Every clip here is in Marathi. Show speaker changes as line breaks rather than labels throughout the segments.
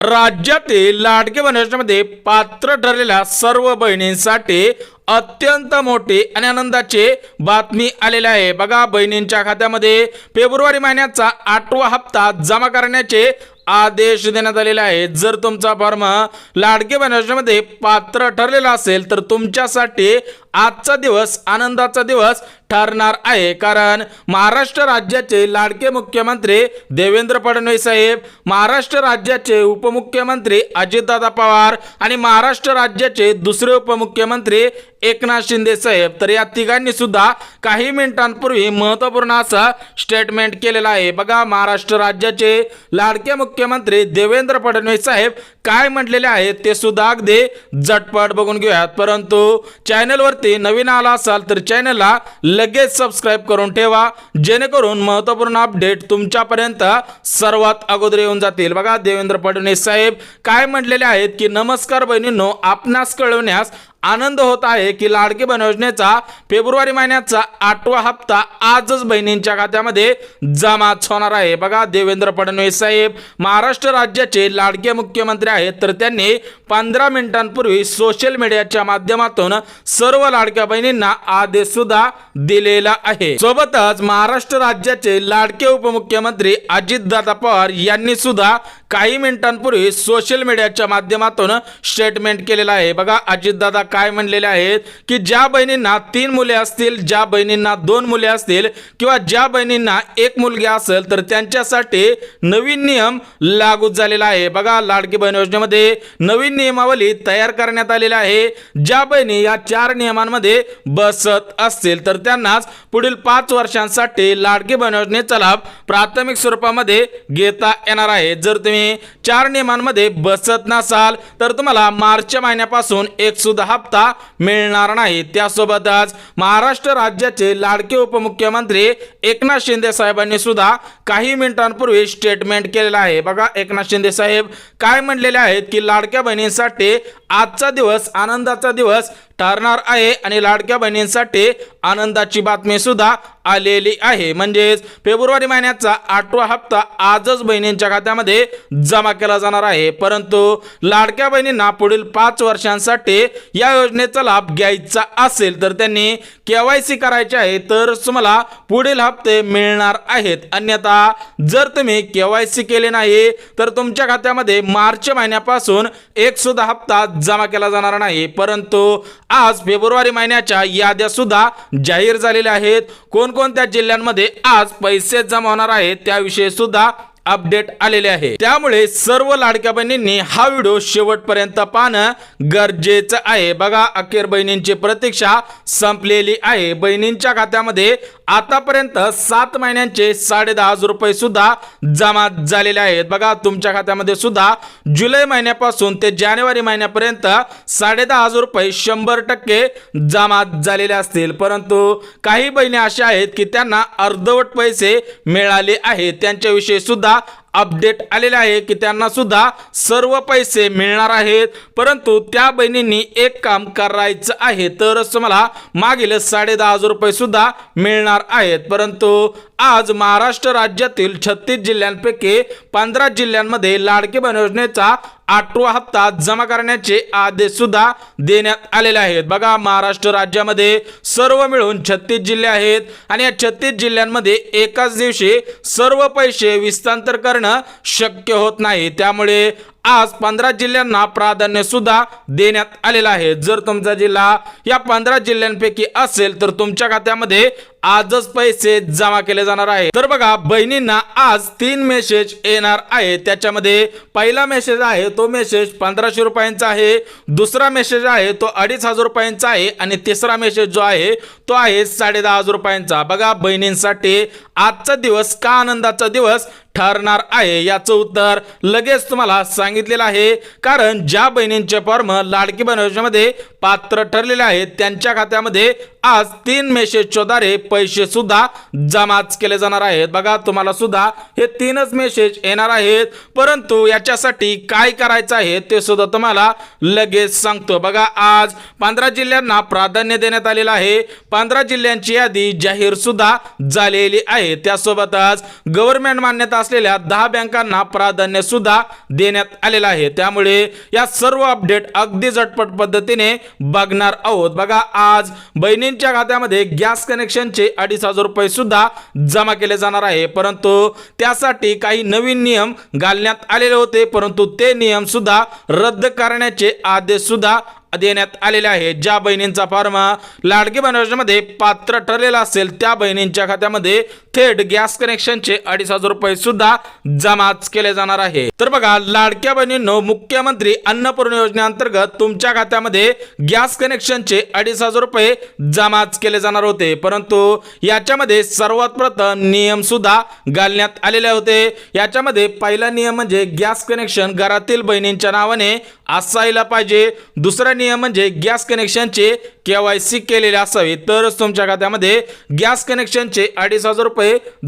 राज्यातील लाडके बहीण योजनेमध्ये पात्र ठरलेल्या सर्व बहिणींसाठी अत्यंत मोठी आणि आनंदाची बातमी आलेली आहे। बघा, बहिणींच्या खात्यामध्ये फेब्रुवारी महिन्याचा 8वा हप्ता जमा करण्याचे आदेश देण्यात आलेले आहे। जर तुमचा फॉर्म लाडके बहीण योजनेमध्ये पात्र ठरलेला असेल तर तुमच्यासाठी आजचा दिवस आनंदाचा दिवस ठरणार आहे, कारण महाराष्ट्र राज्याचे लाडके मुख्यमंत्री देवेंद्र फडणवीस साहेब, महाराष्ट्र राज्याचे उपमुख्यमंत्री अजितदादा पवार आणि महाराष्ट्र राज्याचे दुसरे उपमुख्यमंत्री एकनाथ शिंदे साहेब, तर या तिघांनी सुद्धा काही मिनिटांपूर्वी महत्त्वपूर्ण असं स्टेटमेंट केलेलं आहे। बघा, महाराष्ट्र राज्याचे लाडके मुख्यमंत्री देवेंद्र फडणवीस साहेब काय म्हटलेले आहेत ते सुद्धा अगदी झटपट बघून घेऊयात। परंतु चॅनलवरती नवीन आला असाल तर चॅनलला लगेच सबस्क्राइब करून ठेवा, जेणेकरून महत्त्वपूर्ण अपडेट तुमच्यापर्यंत सर्वात अगोदर येऊन जातील। बघा, देवेंद्र फडणवीस साहेब काय म्हटलेले आहेत की नमस्कार बहिणींनो, आपणास कळवण्यास आनंद होत आहे की लाडके बहीण योजनेचा फेब्रुवारी महिन्याचा 8वा हप्ता आजच बहिणींच्या खात्यामध्ये जमा होणार आहे। बघा, देवेंद्र फडणवीस साहेब महाराष्ट्र राज्याचे लाडके मुख्यमंत्री आहेत, तर त्यांनी 15 मिनिटांपूर्वी सोशल मीडियाच्या माध्यमातून सर्व लाडक्या बहिणींना आदेश सुद्धा दिलेला आहे। सोबतच महाराष्ट्र राज्याचे लाडके उपमुख्यमंत्री अजितदादा पवार यांनी सुद्धा काही मिनिटांपूर्वी सोशल मीडियाच्या माध्यमातून स्टेटमेंट केलेला आहे। बघा, अजितदादा काय म्हणलेले आहेत की ज्या बहिणींना 3 मुले असतील, ज्या बहिणींना 2 मुले असतील किंवा ज्या बहिणींना 1 मुलगी असेल तर त्यांच्यासाठी नवीन नियम लागू झालेला आहे। बघा, लाडकी बहीण योजनेमध्ये नवीन नियमावली तयार करण्यात आलेली आहे। ज्या बहिणी या 4 नियमांमध्ये बसत असतील तर त्यांनाच पुढील 5 वर्षांसाठी लाडकी बहीण योजनेचा लाभ प्राथमिक स्वरूपामध्ये घेता येणार आहे। जर तुम्ही 4 नियमांमध्ये बसत नसाल तर तुम्हाला मार्च महिन्यापासून एक सुद्धा हप्ता मिळणार नाही। त्यासोबतच महाराष्ट्र राज्याचे लाडके उपमुख्यमंत्री एकनाथ शिंदे साहेबांनी सुद्धा काही मिनिटांपूर्वी स्टेटमेंट केलेला आहे। बघा, एकनाथ शिंदे साहेब काय म्हणलेले आहेत की लाडक्या बहिणींसाठी आजचा दिवस आनंदाचा दिवस ठरणार आहे आणि लाडक्या बहिणींसाठी आनंदाची बातमी सुद्धा आलेली आहे। म्हणजेच फेब्रुवारी महिन्याचा 8वा हप्ता आजच बहिणींच्या खात्यामध्ये जमा केला जाणार आहे। परंतु लाडक्या बहिणींना पुढील 5 वर्षांसाठी या योजनेचा लाभ घ्यायचा असेल तर त्यांनी KYC करायचे आहे, तर तुम्हाला पुढील हप्ते मिळणार आहेत। अन्यथा जर तुम्ही KYC केले नाही तर तुमच्या खात्यामध्ये मार्च महिन्यापासून एक सुद्धा हप्ता जमा केला जाणार नाही। परंतु आज फेब्रुवारी महिन्याच्या याद्या सुद्धा जाहीर झालेल्या आहेत। कोणकोणत्या जिल्ह्यांमध्ये आज पैसे जमा होणार आहेत त्याविषयी सुद्धा अपडेट आलेले आहे। त्यामुळे सर्व लाडक्या बहिणींनी हा व्हिडिओ शेवटपर्यंत पाहणं गरजेचं आहे। बघा, अखेर बहिणींची प्रतीक्षा संपलेली आहे। बहिणींच्या खात्यामध्ये आतापर्यंत 7 महिन्यांचे 10.5 रुपये सुद्धा जमा झालेले आहेत। बघा, तुमच्या खात्यामध्ये सुद्धा जुलै महिन्यापासून ते जानेवारी महिन्यापर्यंत 10.5 रुपये 100% जमा झालेले असतील। परंतु काही बहिणी अशा आहेत की त्यांना अर्धवट पैसे मिळाले आहेत, त्यांच्याविषयी सुद्धा अपडेट आलेले आहे की त्यांना सुद्धा सर्व पैसे मिळणार आहेत। परंतु त्या बहिणींनी एक काम करायचं आहे, तरच तुम्हाला मागील 10.5 रुपये सुद्धा मिळणार आहेत। परंतु आज महाराष्ट्र राज्यातील 36 जिल्ह्यांपैकी 15 जिल्ह्यांमध्ये लाडकी बहीण योजनेचा 8वा हप्ता जमा करण्याचे आदेश सुद्धा देण्यात आलेले आहेत। बघा, महाराष्ट्र राज्यामध्ये सर्व मिळून 36 जिल्हे आहेत आणि या 36 जिल्ह्यांमध्ये एकाच दिवशी सर्व पैसे हस्तांतर करणं शक्य होत नाही। त्यामुळे आज 15 जिल्ह्यांना प्राधान्य सुद्धा देण्यात आलेलं आहे। जर तुमचा जिल्हा या 15 जिल्ह्यांपैकी असेल तर तुमच्या खात्यामध्ये आजच पैसे जमा केले जाणार आहे। तर बघा, बहिणींना आज 3 मेसेज येणार आहे। त्याच्यामध्ये पहिला मेसेज आहे तो मेसेज 1500 रुपयांचा आहे, दुसरा मेसेज आहे तो 2500 रुपयांचा आहे आणि तिसरा मेसेज जो आहे तो आहे 10.5 रुपयांचा। बघा, बहिणींसाठी आजचा दिवस का आनंदाचा दिवस ठरणार आहे याचं उत्तर लगेच तुम्हाला सांगितलेलं आहे, कारण ज्या बहिणींचे फॉर्म लाडकी बहीण योजनेमध्ये पात्र ठरलेले आहेत त्यांच्या खात्यामध्ये आज 3 मेसेजच्या द्वारे पैसे सुद्धा जमाच केले जाणार आहेत। बघा, तुम्हाला सुद्धा हे 3च मेसेज येणार आहेत, परंतु याच्यासाठी काय करायचं आहे ते सुद्धा तुम्हाला लगेच सांगतो। बघा, आज 15 जिल्ह्यांना प्राधान्य देण्यात आलेलं आहे। 15 जिल्ह्यांची यादी जाहीर सुद्धा झालेली आहे। त्यासोबतच गव्हर्नमेंट मान्यता असलेल्या 10 बँकांना प्राधान्य सुद्धा देण्यात आलेलं आहे। त्यामुळे या सर्व अपडेट अगदी झटपट पद्धतीने बघणार आहोत। बघा, आज बहिणींच्या खात्यामध्ये गॅस कनेक्शनचे 2,500 रुपये सुद्धा जमा केले जाणार आहे, परंतु त्यासाठी काही नवीन नियम घालण्यात आलेले होते, परंतु ते नियम सुद्धा रद्द करण्याचे आदेश सुद्धा देण्यात आलेले आहे। ज्या बहिणींचा फॉर्म लाडकी बहीण योजनेमध्ये पात्र ठरलेला असेल त्या बहिणींच्या खात्यामध्ये थेट गॅस कनेक्शनचे 2,500 रुपये सुद्धा जमाच केले जाणार आहे। तर बघा, लाडक्या बहिणींनो, मुख्यमंत्री अन्नपूर्णा योजनेअंतर्गत तुमच्या खात्यामध्ये गॅस कनेक्शनचे 2,500 रुपये जमाच केले जाणार होते, परंतु याच्यामध्ये सर्वात प्रथम नियम सुद्धा घालण्यात आलेले होते। याच्यामध्ये पहिला नियम म्हणजे गॅस कनेक्शन घरातील बहिणींच्या नावाने असायला पाहिजे। दुसरा नियम म्हणजे गॅस कनेक्शनचे KYC केलेले असावे, तरच तुमच्या खात्यामध्ये गॅस कनेक्शनचे 2,500 रुपये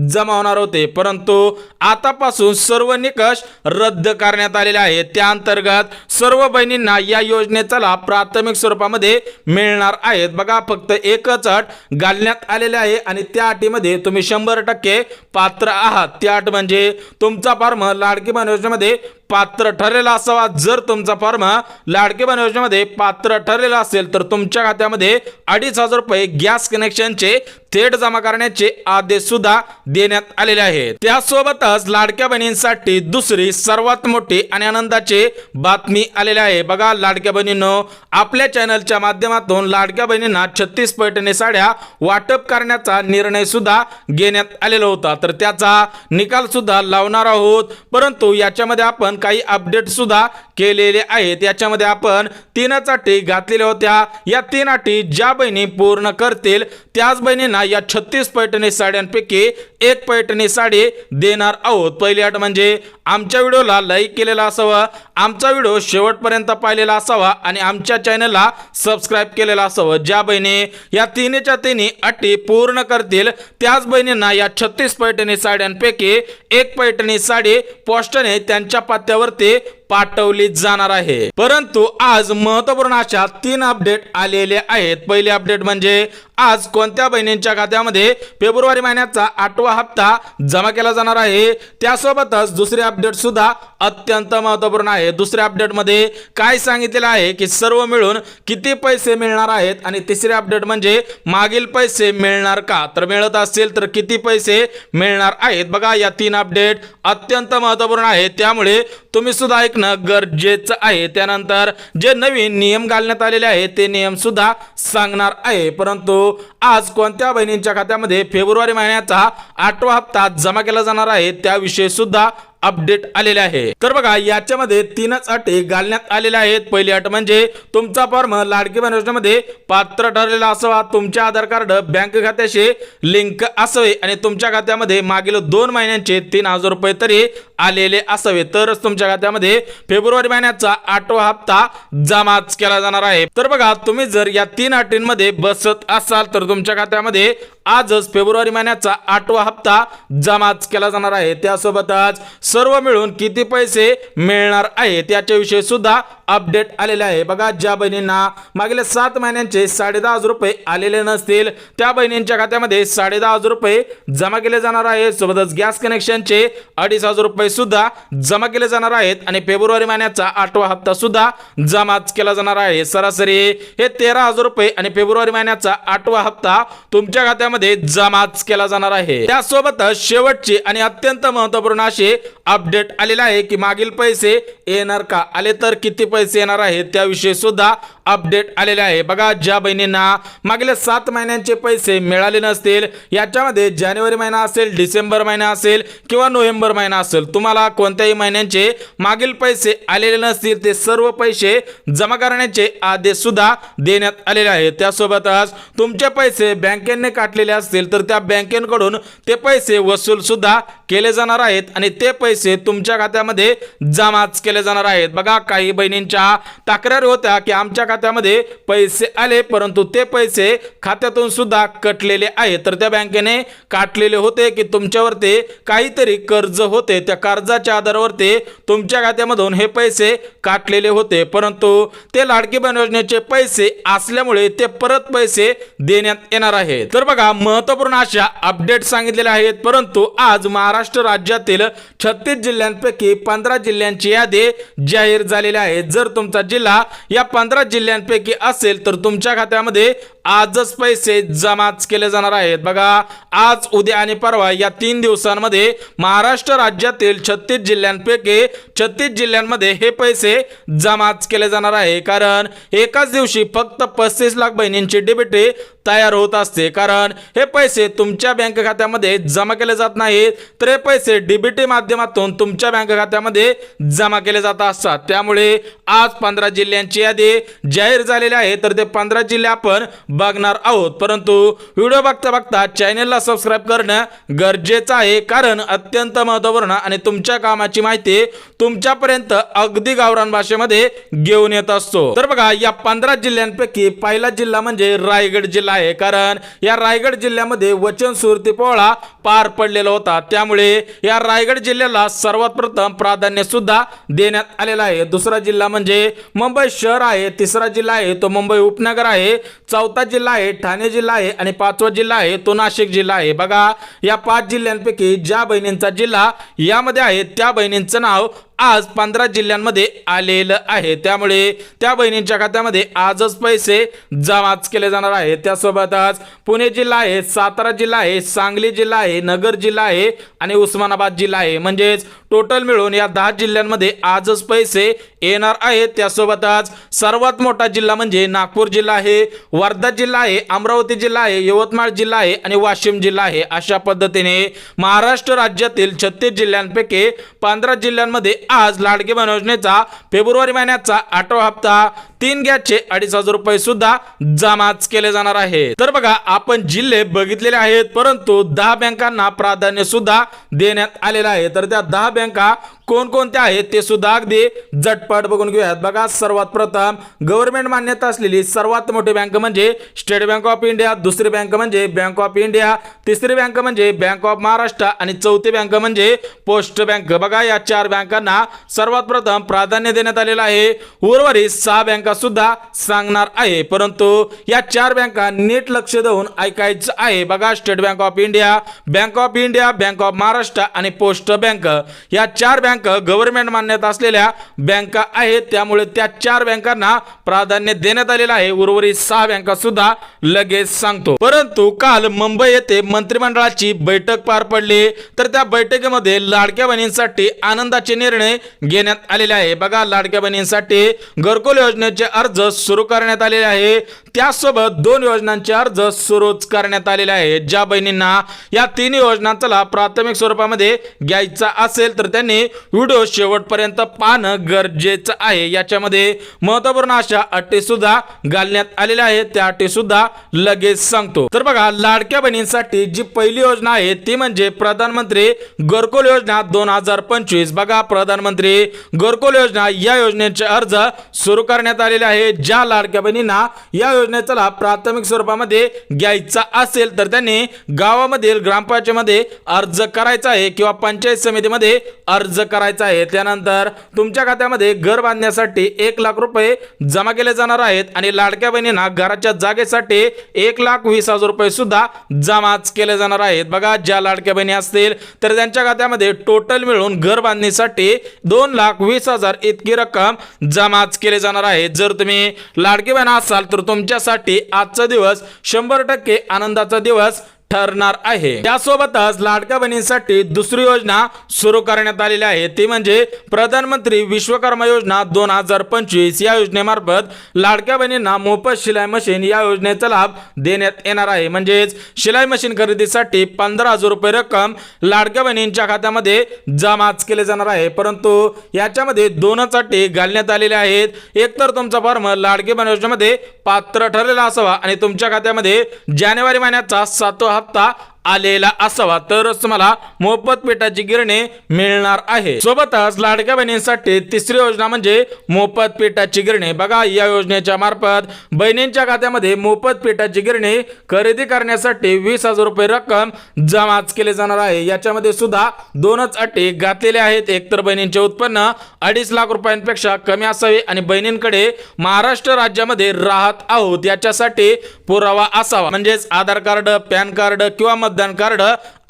जमा होणार होते, परंतु आतापासून सर्व निकष रद्द करण्यात आलेले आहेत। त्या अंतर्गत सर्व बहिणींना या योजनेचा लाभ प्राथमिक स्वरूपामध्ये मिळणार आहेत। बघा, फक्त एकच अट घालण्यात आलेली आहे आणि त्या अटीमध्ये तुम्ही 100% पात्र आहात। त्या अट म्हणजे तुमचा फॉर्म लाडकी बहीण योजनेमध्ये पात्र ठरलेला असावा। जर तुमचा फॉर्म लाडकी बहीण योजनेमध्ये पात्र ठरलेला असेल तर तुमच्या खात्यामध्ये 2,500 रुपये गॅस कनेक्शनचे थेट जमा करण्याचे आदेश सुद्धा देण्यात आलेले आहेत। त्यासोबतच लाडक्या बहिणींसाठी दुसरी सर्वात मोठी आणि आनंदाची बातमी आलेली आहे। बघा, लाडक्या बहिणींनो, आपल्या चॅनलच्या माध्यमातून लाडक्या बहिणींना 36 पैठणी साड्या वाटप करण्याचा निर्णय सुद्धा घेण्यात आलेला होता, तर त्याचा निकाल सुद्धा लावणार आहोत, परंतु याच्यामध्ये आपण काही अपडेट सुद्धा केलेले आहेत। याच्यामध्ये आपण 3 अटी घातलेल्या होत्या। या 3 अटी ज्या बहिणी पूर्ण करतील त्याच बहिणींना या 36 पैठणी साड्यांपैकी एक पैठणी साडी देणार आहोत। पहिली अट म्हणजे आमच्या व्हिडिओला लाईक केलेला असावा, आमचा व्हिडिओ शेवटपर्यंत पाहिलेला असावा आणि आमच्या चॅनलला सबस्क्राइब केलेला असावा। ज्या बहिणी या 3च्या 3 अटी पूर्ण करतील त्याच बहिणींना या 36 पैठणी साड्यांपैकी एक पैठणी साडी पोस्टाने त्यांच्या पत्त्यावरती पाठवली जाणार आहे। परंतु आज महत्त्वपूर्ण अशा 3 अपडेट आलेले आहेत। पहिली अपडेट म्हणजे आज कोणत्या बहिणींच्या खात्यामध्ये फेब्रुवारी महिन्याचा 8वा हप्ता जमा केला जाणार आहे। त्यासोबतच दुसरी अपडेट सुद्धा अत्यंत महत्त्वपूर्ण आहे। दुसऱ्या अपडेट मध्ये काय सांगितलेलं आहे की सर्व मिळून किती पैसे मिळणार आहेत आणि तिसरी अपडेट म्हणजे मागील पैसे मिळणार का, तर मिळत असेल तर किती पैसे मिळणार आहेत। बघा, या 3 अपडेट अत्यंत महत्त्वपूर्ण आहेत, त्यामुळे तुम्ही सुद्धा ऐकणं गरजेचं आहे। त्यानंतर जे नवीन नियम घालण्यात आलेले आहेत ते नियम सुद्धा सांगणार आहे। परंतु आज कोणत्या बहिणींच्या खात्यामध्ये फेब्रुवारी महिन्याचा 8वा हप्ता जमा केला जाणार आहे त्याविषयी सुद्धा अपडेट आलेले आहे। तर बघा, याच्यामध्ये 3च अटी घालण्यात आलेल्या आहेत। पहिली अट म्हणजे तुमचा फॉर्म लाडकी बहीण योजनेमध्ये पात्र ठरलेला असावा, तुमचे आधार कार्ड बँक खात्याशी लिंक असावे आणि तुमच्या खात्यामध्ये मागील 2 महिन्यांचे 3,000 रुपये तरी आलेले असावे, तरच तुमच्या खात्यामध्ये फेब्रुवारी महिन्याचा 8वा हप्ता जमाच केला जाणार आहे। तर बघा, तुम्ही जर या 3 अटींमध्ये बसत असाल तर तुमच्या खात्यामध्ये आजच फेब्रुवारी महिन्याचा 8वा हप्ता जमाच केला जाणार आहे। त्यासोबतच सर्व मिळून किती पैसे मिळणार आहेत याच्याविषयी सुद्धा अपडेट आलेले आहे। बघा, ज्या बहिणींना मागील 7 महिन्यांचे 10,500 रुपये आलेले नसतील त्या बहिणींच्या खात्यामध्ये 10,500 रुपये जमा केले जाणार आहेत। सोबतच गॅस कनेक्शनचे 2,500 रुपये सुद्धा जमा केले जाणार आहेत आणि फेब्रुवारी महिन्याचा 8वा हप्ता सुद्धा जमाच केला जाणार आहे। सरासरी हे 13,000 रुपये आणि फेब्रुवारी महिन्याचा 8वा हप्ता तुमच्या खात्यामध्ये जमाच केला जाणार आहे। त्यासोबतच शेवटची आणि अत्यंत महत्त्वपूर्ण अशी अपडेट आलेला आहे की मागील पैसे येणार का, आले तर किती पैसे येणार आहेत त्याविषयी सुद्धा अपडेट आलेले आहे। बघा, ज्या बहिणींना मागील 7 महिन्यांचे पैसे मिळाले नसतील, याच्यामध्ये जानेवारी महिना असेल, डिसेंबर महिना असेल किंवा नोव्हेंबर महिना असेल, तुम्हाला कोणत्याही महिन्यांचे मागील पैसे आलेले नसतील ते सर्व पैसे जमा करण्याचे आदेश सुद्धा देण्यात आलेले आहेत। त्यासोबतच तुमचे पैसे बँकेने काढलेले असतील तर त्या बँकेकडून ते पैसे वसूल सुद्धा केले जाणार आहेत आणि ते पैसे तुमच्या खात्यामध्ये जमाच केले जाणार आहेत। बघा, काही बहिणींच्या तक्रारी होत्या की आमच्या खात्यामध्ये पैसे आले, परंतु ते पैसे खात्यातून सुद्धा कटलेले आहे. तर त्या बँकेने काटलेले होते की तुमच्यावरती काहीतरी कर्ज होते, त्या कर्जाच्या आधारावरती तुमच्या खात्यामधून हे पैसे काटलेले होते, परंतु ते लाडकी बहीण योजनेचे पैसे असल्यामुळे ते परत पैसे देण्यात येणार आहेत. तर बघा, महत्त्वपूर्ण अशा अपडेट सांगितलेले आहेत. परंतु आज महाराष्ट्र राज्यातील 36 जिल्ह्यांपैकी 15 जिल्ह्यांची यादी जाहीर झालेली आहे. जर तुमचा जिल्हा या 15 जिल्ह्यांपैकी असेल तर तुमच्या खात्यामध्ये आजच पैसे जमाच केले जाणार आहेत. बघा, आज, उद्या आणि परवा या 3 दिवसांमध्ये महाराष्ट्र राज्यातील 36 जिल्ह्यांपैकी 36 जिल्ह्यांमध्ये हे पैसे जमाच केले जाणार आहे. कारण एकाच दिवशी फक्त 35 लाख बहिणींची डीबीटी तयार होत असते. कारण हे पैसे तुमच्या बँक खात्यामध्ये जमा केले जात नाहीत, तर हे पैसे डीबीटी माध्यमातून तुमच्या बँक खात्यामध्ये जमा केले जात असतात. त्यामुळे आज 15 जिल्ह्यांची यादी जाहीर झालेली आहे. तर ते 15 जिल्हे आपण बघणार आहोत. परंतु व्हिडिओ बघता बघता चॅनलला सबस्क्राईब करणं गरजेचं आहे, कारण अत्यंत महत्त्वपूर्ण आणि तुमच्या कामाची माहिती तुमच्यापर्यंत अगदी गावरान भाषेमध्ये घेऊन येत असतो. तर बघा, या 15 जिल्ह्यांपैकी पहिला जिल्हा म्हणजे रायगड जिल्हा आहे. कारण या रायगड जिल्ह्यामध्ये वचन सुरती पोळा पार पडलेला होता, त्यामुळे या रायगड जिल्ह्याला सर्वात प्रथम प्राधान्य सुद्धा देण्यात आलेलं आहे. दुसरा जिल्हा म्हणजे मुंबई शहर आहे. तिसरा जिल्हा आहे तो मुंबई उपनगर आहे. चौथा जिल्हा आहे ठाणे जिल्हा आहे आणि 5वा जिल्हा आहे तो नाशिक जिल्हा आहे. बघा, या 5 जिल्ह्यांपैकी ज्या बहिणींचा जिल्हा यामध्ये आहे त्या बहिणींचं नाव आज 15 जिल्ह्यांमध्ये आलेलं आहे. त्यामुळे त्या बहिणींच्या खात्यामध्ये आजच पैसे जमाच केले जाणार आहेत. त्यासोबतच पुणे जिल्हा आहे, सातारा जिल्हा आहे, सांगली जिल्हा आहे, नगर जिल्हा आहे आणि उस्मानाबाद जिल्हा आहे. म्हणजेच टोटल मिळून या 10 जिल्ह्यांमध्ये आजच पैसे येणार आहेत. त्यासोबतच सर्वात मोठा जिल्हा म्हणजे नागपूर जिल्हा आहे, वर्धा जिल्हा आहे, अमरावती जिल्हा आहे, यवतमाळ जिल्हा आहे आणि वाशिम जिल्हा आहे. अशा पद्धतीने महाराष्ट्र राज्यातील 36 जिल्ह्यांपैकी 15 जिल्ह्यांमध्ये आज लाडकी बहीण योजनेचा फेब्रुवारी महिन्याचा 8वा हप्ता 3 गॅसचे 2,500 रुपये सुद्धा जमाच केले जाणार आहे. तर बघा, आपण जिल्हे बघितलेले आहेत, परंतु 10 बँकांना प्राधान्य सुद्धा देण्यात आलेलं आहे. तर त्या 10 बँका कोणकोणत्या आहेत ते सुद्धा अगदी झटपट बघून घेऊयात. बघा, सर्वात प्रथम गव्हर्नमेंट मान्यता असलेली सर्वात मोठी बँक म्हणजे स्टेट बँक ऑफ इंडिया, दुसरी बँक म्हणजे बँक ऑफ इंडिया, तिसरी बँक म्हणजे बँक ऑफ महाराष्ट्र आणि चौथी बँक म्हणजे पोस्ट बँक. बघा, या 4 बँकांना सर्वात प्रथम प्राधान्य देण्यात आलेलं आहे. उर्वरित 6 बँका सुद्धा सांगणार आहे, परंतु या 4 बँका नीट लक्ष देऊन ऐकायचं आहे. बघा, state bank of India, bank of India, bank of Maharashtra आणि पोस्ट बँक या 4 बँक गव्हर्नमेंट मान्यता असलेल्या बँका आहेत. त्यामुळे त्या 4 बँकांना प्राधान्य देण्यात आलेलं आहे. उर्वरित 6 बँका सुद्धा लगेच सांगतो. परंतु काल मुंबई येथे मंत्रिमंडळाची बैठक पार पडली, तर त्या बैठकीमध्ये लाडक्या बहिणींसाठी आनंदाचे निर्णय घेण्यात आलेले आहे. बघा, लाडक्या बहिणींसाठी घरकुल योजनेचे अर्ज सुरू करण्यात आलेले आहे. त्यासोबत 2 योजनांचे अर्ज सुरूच करण्यात आलेले आहेत. ज्या बहिणींना या 3 योजनांचा लाभ प्राथमिक स्वरूपामध्ये घ्यायचा असेल तर त्यांनी व्हिडिओ शेवटपर्यंत पाहणं गरजेचं आहे. याच्यामध्ये महत्त्वपूर्ण अशा अटी सुद्धा घालण्यात आलेल्या आहेत, त्या अटी सुद्धा लगेच सांगतो. तर बघा, लाडक्या बहिणींसाठी जी पहिली योजना आहे ती म्हणजे प्रधानमंत्री घरकुल योजना 2025. बघा, प्रधानमंत्री घरकुल योजना या योजनेचे अर्ज सुरू करण्यात आलेले आहेत. ज्या लाडक्या बहिणींना या योजनेचा लाभ प्राथमिक स्वरूपामध्ये घ्यायचा असेल तर त्यांनी गावामधील ग्रामपंचायतीमध्ये अर्ज करायचा आहे किंवा पंचायत समितीमध्ये अर्ज करायचा आहे. त्यानंतर तुमच्या खात्यामध्ये घर बांधण्यासाठी 1 लाख रुपये जमा केले जाणार आहेत आणि लाडक्या बहिणींना घराच्या जागेसाठी 1,20,000 रुपये सुद्धा जमाच केले जाणार आहेत. बघा, ज्या लाडक्या बहिणी असतील तर त्यांच्या खात्यामध्ये टोटल मिळून घर बांधणीसाठी 2,20,000 इतकी रक्कम जमाच केले जाणार आहे. जर तुम्ही लाडकी बहीण असाल तर तुमच्यासाठी आजचा दिवस 100% आनंदाचा दिवस ठरणार आहे. त्यासोबतच लाडक्या बहिणींसाठी दुसरी योजना सुरू करण्यात आलेली आहे, ती म्हणजे प्रधानमंत्री विश्वकर्मा योजना 2025. या योजनेमार्फत लाडक्या बहिणींना मोफत शिलाई मशीन या योजनेचा लाभ देण्यात येणार आहे. म्हणजेच शिलाई मशीन खरेदीसाठी 15,000 रुपये रक्कम लाडक्या बहिणींच्या खात्यामध्ये जमाच केले जाणार आहे. परंतु याच्यामध्ये 2च अटी घालण्यात आलेल्या आहेत. एक तर तुमचा फॉर्म लाडकी बहीण योजनेमध्ये पात्र ठरलेला असावा आणि तुमच्या खात्यामध्ये जानेवारी महिन्याचा 7वा हप्ता आलेला असावा तरच तुम्हाला मोफत पेटाची गिरणी मिळणार आहे। सोबतच लाडक्या बहिणींसाठी तिसरी योजना म्हणजे मोफत पेटाची गिरणी। बघा या योजनेच्या मार्फत बहिणींच्या खात्यामध्ये मोफत पेटाची गिरणी खरेदी करण्यासाठी 20,000 रुपये रक्कम जमा केले जाणार आहे। याच्यामध्ये सुद्धा दोनच अटी घातलेल्या आहेत। एकतर बहिणींचे उत्पन्न 2.5 लाख रुपयांपेक्षा कमी असावे आणि बहिणींकडे महाराष्ट्र राज्यामध्ये राहत आहोत याच्यासाठी पुरावा असावा, म्हणजेच आधार कार्ड, पॅन कार्ड किंवा मतदान कार्ड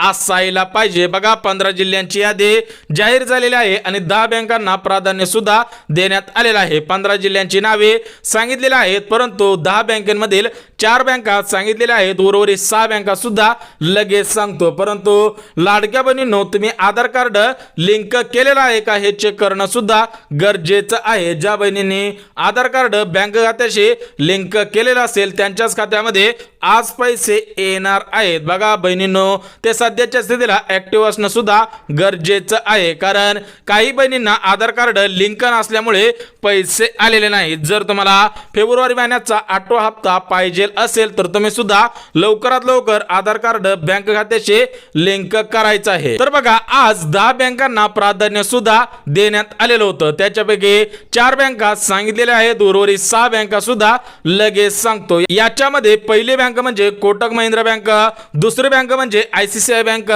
असायला पाहिजे। बघा 15 जिल्ह्यांची यादी जाहीर झालेली आहे आणि 10 बँकांना प्राधान्य सुद्धा देण्यात आलेलं आहे। 15 जिल्ह्यांची नावे सांगितलेली आहेत, परंतु 10 बँकांमधील 4 बँका सांगितलेल्या आहेत, उर्वरित 6 बँका सुद्धा लगेच सांगतो। परंतु लाडक्या बहिणींनो, तुम्ही आधार कार्ड लिंक केलेलं आहे का हे चेक करणं सुद्धा गरजेचं आहे। ज्या बहिणींनी आधार कार्ड बँक खात्याशी लिंक केलेलं असेल त्यांच्याच खात्यामध्ये आज पैसे येणार आहेत। बघा बहिणींनो, ते सध्याच्या स्थितीला ऍक्टिव्ह असणं सुद्धा गरजेचं आहे, कारण काही बहिणींना आधार कार्ड लिंक नसल्यामुळे पैसे आलेले नाहीत। जर तुम्हाला फेब्रुवारी महिन्याचा 8वा हप्ता पाहिजे असेल तर तुम्ही सुद्धा लवकरात लवकर आधार कार्ड बँक खात्याशी लिंक करायचं आहे। तर बघा आज 10 बँकांना प्राधान्य सुद्धा देण्यात आलेलं होतं, त्याच्यापैकी 4 बँका सांगितलेल्या आहेत, उर्वरित 6 बँका सुद्धा लगेच सांगतो। याच्यामध्ये पहिली बँक म्हणजे कोटक महिंद्रा बँक, दुसरी बँक म्हणजे ICICI बँक,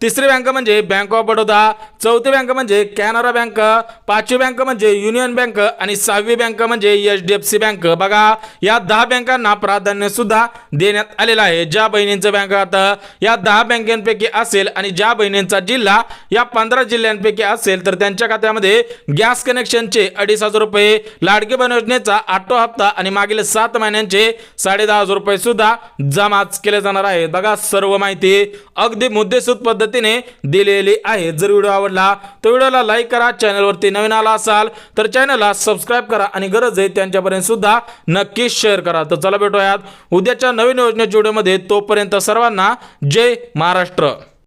तिसरी बँक म्हणजे बँक ऑफ बडोदा, चौथी बँक म्हणजे कॅनरा बँक, पाचवी बँक म्हणजे युनियन बँक आणि 6वी बँक म्हणजे HDFC बँक। बघा या 10 बँकांना प्राधान्य सुद्धा देण्यात आलेलं आहे। ज्या बहिणींचं बँक खातं या 10 बँकांपैकी असेल आणि ज्या बहिणींचा जिल्हा या 15 जिल्ह्यांपैकी असेल तर त्यांच्या खात्यामध्ये गॅस कनेक्शनचे 2.5 रुपये, लाडकी बहीण योजनेचा 8वा हप्ता आणि मागील 7 महिन्यांचे 10.5 रुपये सुद्धा जमा केले जाणार आहे। बघा सर्व माहिती अगदी मुद्देसूद पद्धतीने दिलेली आहे। जर व्हिडिओ आवडला तर व्हिडिओला लाईक करा, चॅनलवरती नवीन आला असाल तर चॅनलला सबस्क्राईब करा आणि गरज आहे त्यांच्यापर्यंत सुद्धा नक्की शेअर करा। तर चला भेटूयात उद्याच्या नवीन योजनेच्या व्हिडिओमध्ये, तोपर्यंत सर्वांना जय महाराष्ट्र।